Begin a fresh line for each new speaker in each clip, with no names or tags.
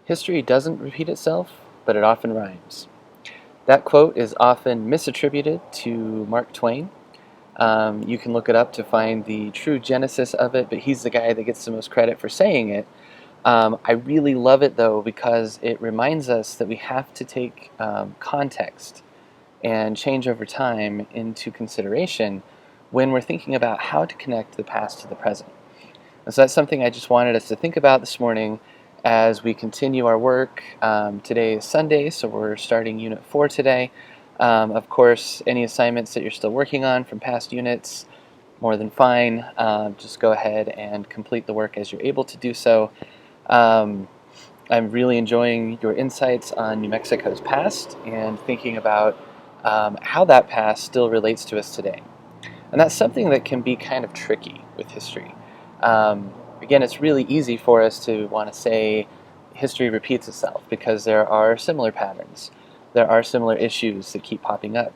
History doesn't repeat itself, but it often rhymes. That quote is often misattributed to Mark Twain. You can look it up to find the true genesis of it, but he's the guy that gets the most credit for saying it. I really love it, though, because it reminds us that we have to take context and change over time into consideration when we're thinking about how to connect the past to the present. And so that's something I just wanted us to think about this morning as we continue our work. Today is Sunday, so we're starting Unit 4 today. Of course, any assignments that you're still working on from past units, more than fine. Just go ahead and complete the work as you're able to do so. I'm really enjoying your insights on New Mexico's past and thinking about how that past still relates to us today. And that's something that can be kind of tricky with history. Again, it's really easy for us to want to say history repeats itself because there are similar patterns. There are similar issues that keep popping up.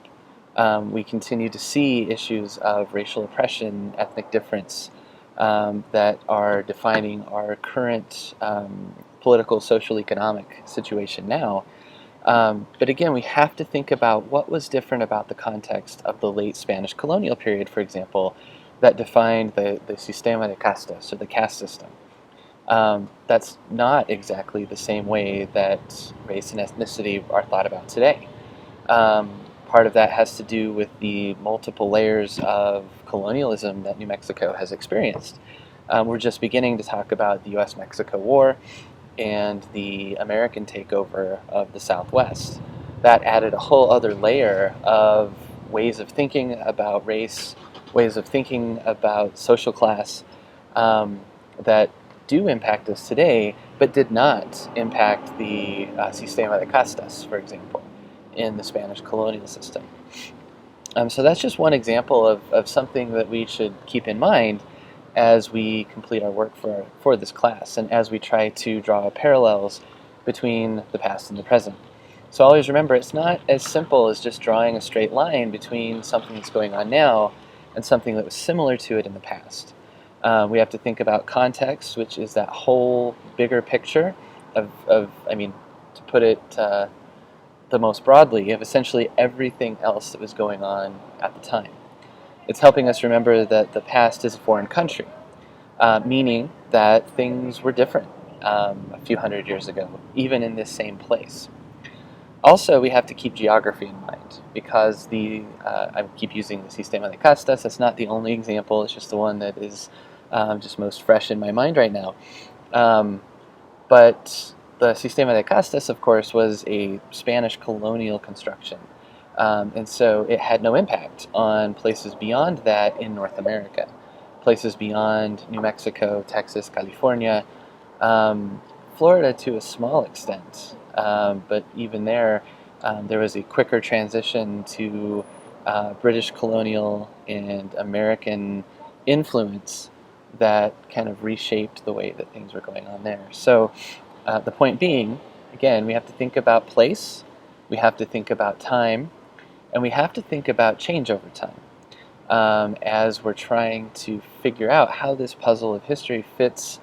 We continue to see issues of racial oppression, ethnic difference that are defining our current political, social, economic situation now. But again, we have to think about what was different about the context of the late Spanish colonial period, for example, that defined the sistema de castas, or the caste system. That's not exactly the same way that race and ethnicity are thought about today. Part of that has to do with the multiple layers of colonialism that New Mexico has experienced. We're just beginning to talk about the U.S.-Mexico War and the American takeover of the Southwest. That added a whole other layer of ways of thinking about race, ways of thinking about social class that do impact us today, but did not impact the sistema de castas, for example, in the Spanish colonial system. So that's just one example of something that we should keep in mind as we complete our work for this class and as we try to draw parallels between the past and the present. So always remember, it's not as simple as just drawing a straight line between something that's going on now and something that was similar to it in the past. We have to think about context, which is that whole bigger picture of to put it the most broadly, of essentially everything else that was going on at the time. It's helping us remember that the past is a foreign country, meaning that things were different a few hundred years ago, even in this same place. Also, we have to keep geography in mind because I keep using the sistema de castas. That's not the only example. It's just the one that is just most fresh in my mind right now. But the sistema de castas, of course, was a Spanish colonial construction. And so it had no impact on places beyond that in North America, places beyond New Mexico, Texas, California, Florida to a small extent. But even there was a quicker transition to British colonial and American influence that kind of reshaped the way that things were going on there. So the point being, again, we have to think about place, we have to think about time, and we have to think about change over time as we're trying to figure out how this puzzle of history fits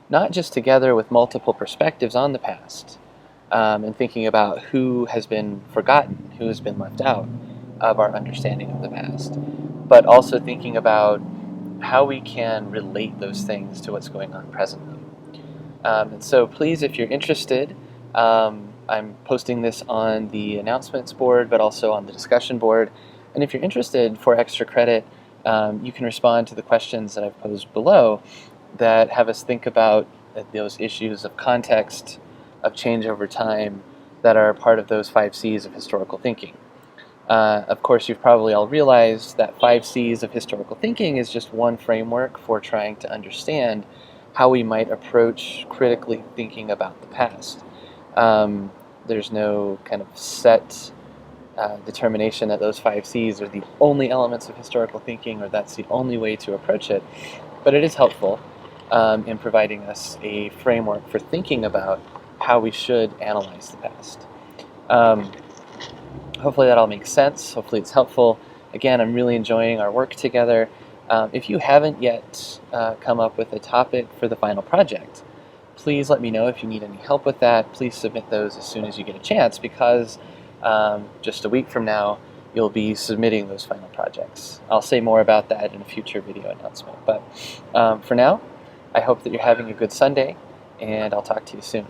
not just together with multiple perspectives on the past and thinking about who has been forgotten, who has been left out of our understanding of the past, but also thinking about how we can relate those things to what's going on presently. And so please, if you're interested, I'm posting this on the announcements board, but also on the discussion board. And if you're interested for extra credit, you can respond to the questions that I've posed below that have us think about those issues of context, of change over time, that are part of those 5 C's of historical thinking. Of course, you've probably all realized that 5 C's of historical thinking is just one framework for trying to understand how we might approach critically thinking about the past. There's no kind of set determination that those 5 C's are the only elements of historical thinking or that's the only way to approach it, but it is helpful in providing us a framework for thinking about how we should analyze the past. Hopefully that all makes sense. Hopefully it's helpful. Again, I'm really enjoying our work together. If you haven't yet come up with a topic for the final project, please let me know if you need any help with that. Please submit those as soon as you get a chance, because just a week from now, you'll be submitting those final projects. I'll say more about that in a future video announcement. But for now, I hope that you're having a good Sunday, and I'll talk to you soon.